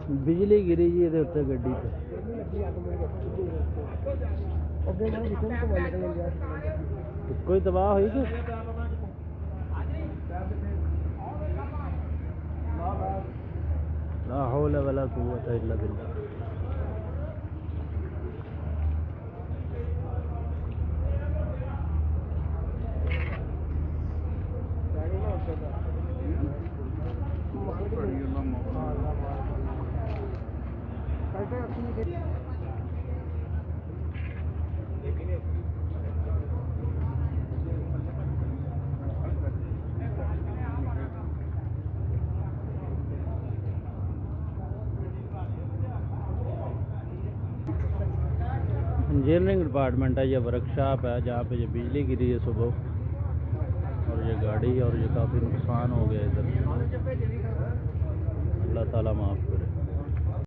बिजली गिरी जी ये उत्ते गड्डी ते कोई तबाह हुई कि ला हौल वला कुव्वत इल्ला बिल्लाह। इंजीनियरिंग डिपार्टमेंट है, ये वर्कशॉप है जहाँ पे ये बिजली गिरी है सुबह और ये गाड़ी और ये काफ़ी नुकसान हो गया इधर। अल्लाह ताला माफ़ करे।